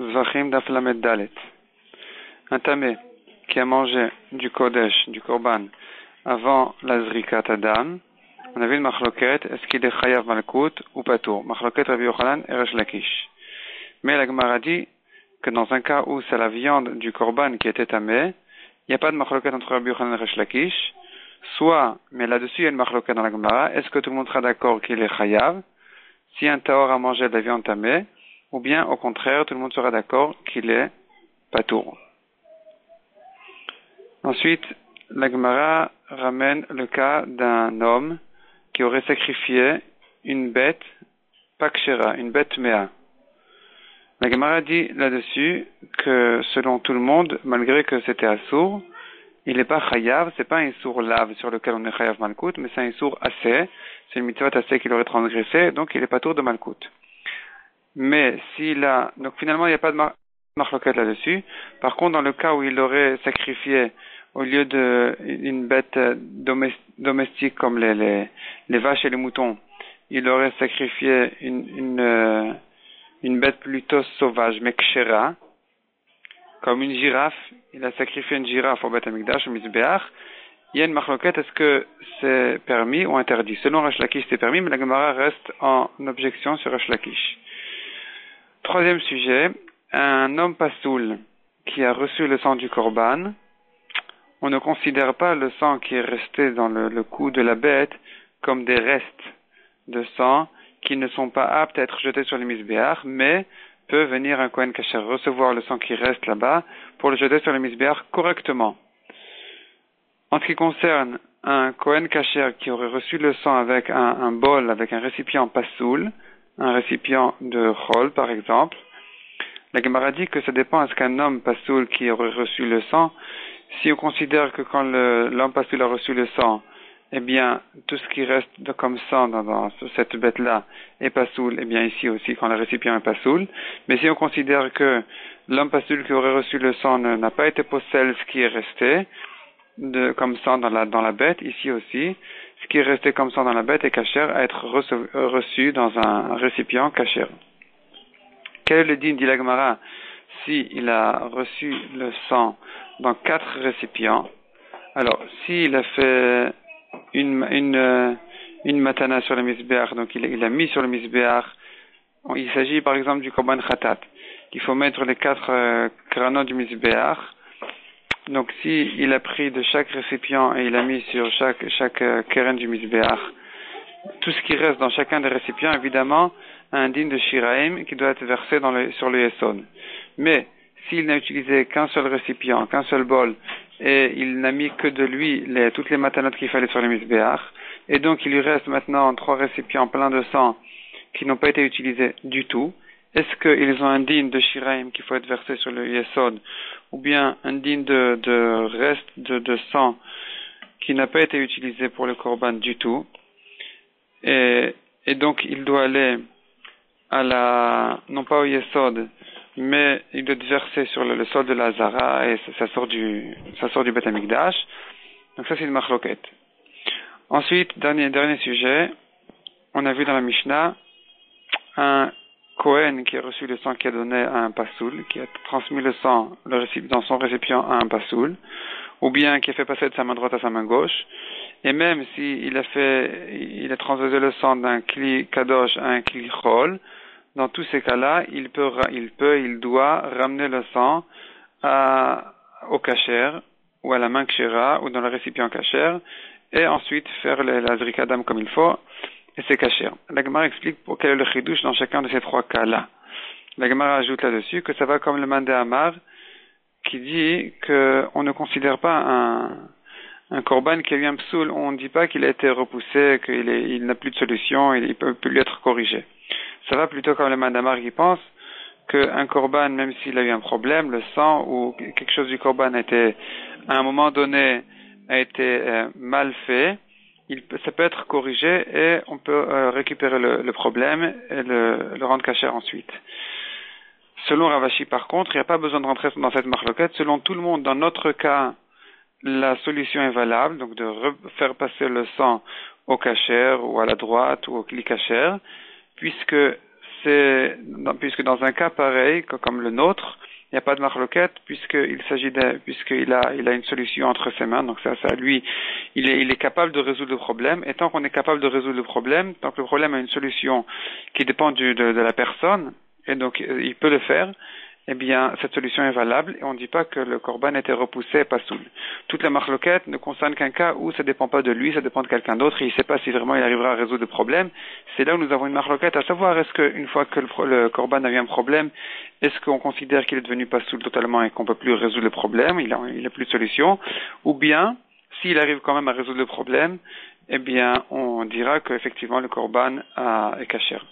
Zvachim Daf Lamed Dalet. Un tamé qui a mangé du Kodesh, du Korban, avant la Zrikat Adam, on a vu une machloket, est-ce qu'il est Chayav Malkout ou Patour? Machloket Rabbi Yochanan et Resh Lakish. Mais la Gemara dit que dans un cas où c'est la viande du Korban qui était tamé, il n'y a pas de machloket entre Rabbi Yochanan et Resh Lakish. Soit, mais là-dessus il y a une machloket dans la Gemara, est-ce que tout le monde sera d'accord qu'il est Chayav si un Tahor a mangé de la viande tamée, ou bien au contraire tout le monde sera d'accord qu'il est Patour. Ensuite, la Gemara ramène le cas d'un homme qui aurait sacrifié une bête pakshera, une bête méa. La Gemara dit là-dessus que selon tout le monde, malgré que c'était assour, il n'est pas chayav, c'est pas un issour lave sur lequel on est chayav malkout, mais c'est un issour assez, c'est une mitzvah assez qu'il aurait transgressé, donc il est pas tour de malkout. Mais s'il a, donc finalement il n'y a pas de marloquette là-dessus. Par contre, dans le cas où il aurait sacrifié au lieu d'une bête domestique comme les vaches et les moutons, il aurait sacrifié une bête plutôt sauvage, mais kshera, comme une girafe. Il a sacrifié une girafe au Beth Amikdash, au Mizbeach. Il y a une marloquette, est-ce que c'est permis ou interdit? Selon Resh Lakish, c'est permis, mais la Gemara reste en objection sur Resh Lakish. Troisième sujet, un homme pasoul qui a reçu le sang du Korban, on ne considère pas le sang qui est resté dans le cou de la bête comme des restes de sang qui ne sont pas aptes à être jetés sur les misbéach, mais peut venir un Kohen Kasher recevoir le sang qui reste là-bas pour le jeter sur les misbéach correctement. En ce qui concerne un Kohen Kasher qui aurait reçu le sang avec un bol, avec un récipient pasoul, un récipient de chol par exemple, la Gemara dit que ça dépend à ce qu'un homme pasoul qui aurait reçu le sang, si on considère que quand l'homme pasoul a reçu le sang, eh bien, tout ce qui reste comme sang dans cette bête-là est pasoul, eh bien ici aussi quand le récipient est pasoul. Mais si on considère que l'homme pasoul qui aurait reçu le sang n'a pas été possède ce qui est resté comme sang dans la bête, ici aussi, ce qui est resté comme sang dans la bête est kasher à être reçu dans un récipient kasher. Quel est le din, dit la Gemara, si il a reçu le sang dans 4 récipients? Alors, s'il a fait une matana sur le misbéach, donc il a mis sur le misbéach, il s'agit par exemple du korban khatat. Il faut mettre les 4 granos du misbéach. Donc si il a pris de chaque récipient et il a mis sur chaque keren du misbéach, tout ce qui reste dans chacun des récipients, évidemment, a un din de shiraim qui doit être versé sur le yesod. Mais s'il n'a utilisé qu'un seul récipient, qu'un seul bol, et il n'a mis que de lui toutes les matanotes qu'il fallait sur les misbéach, et donc il lui reste maintenant 3 récipients pleins de sang qui n'ont pas été utilisés du tout, est-ce qu'ils ont un din de shiraim qu'il faut être versé sur le yesod, ou bien un din de reste de sang qui n'a pas été utilisé pour le korban du tout, et donc il doit aller non pas au yesod, mais il doit être versé sur le sol de la Zara et ça sort du Beth Amikdash. Donc ça c'est une machloket. Ensuite, dernier sujet, on a vu dans la Mishnah un Kohen qui a reçu le sang qui a donné à un pasoul, qui a transmis le sang dans son récipient à un pasoul, ou bien qui a fait passer de sa main droite à sa main gauche, et même si il a transvasé le sang d'un kli kadosh à un kli chol, dans tous ces cas-là, il doit ramener le sang au kasher, ou à la main kshera, ou dans le récipient kasher, et ensuite faire la zrikadam comme il faut, et c'est kasher. La Gemara explique quel est le chidouche dans chacun de ces 3 cas-là. La Gemara ajoute là-dessus que ça va comme le Mandé Amar, qui dit qu'on ne considère pas un korban qui a eu un psoul, on ne dit pas qu'il a été repoussé, qu'il n'a plus de solution, il peut lui être corrigé. Ça va plutôt comme le Mandamar qui pense qu'un korban, même s'il a eu un problème, le sang ou quelque chose du korban à un moment donné, a été mal fait, ça peut être corrigé et on peut récupérer le problème et le rendre kasher ensuite. Selon Rav Ashi, par contre, il n'y a pas besoin de rentrer dans cette marloquette. Selon tout le monde, dans notre cas, la solution est valable, donc de faire passer le sang au kasher ou à la droite ou au kli kasher, puisque puisque dans un cas pareil, comme le nôtre, il n'y a pas de marloquette puisqu'il a une solution entre ses mains. Donc ça lui, il est capable de résoudre le problème. Et tant qu'on est capable de résoudre le problème, tant que le problème a une solution qui dépend de la personne, et donc il peut le faire, eh bien, cette solution est valable et on ne dit pas que le korban a été repoussé pas soul. Toutes les marloquettes ne concernent qu'un cas où ça dépend pas de lui, ça dépend de quelqu'un d'autre et il ne sait pas si vraiment il arrivera à résoudre le problème. C'est là où nous avons une marloquette à savoir est-ce qu'une fois que le korban a eu un problème, est-ce qu'on considère qu'il est devenu pas soul totalement et qu'on peut plus résoudre le problème, il a plus de solution, ou bien, s'il arrive quand même à résoudre le problème, eh bien, on dira qu'effectivement le korban est cachère.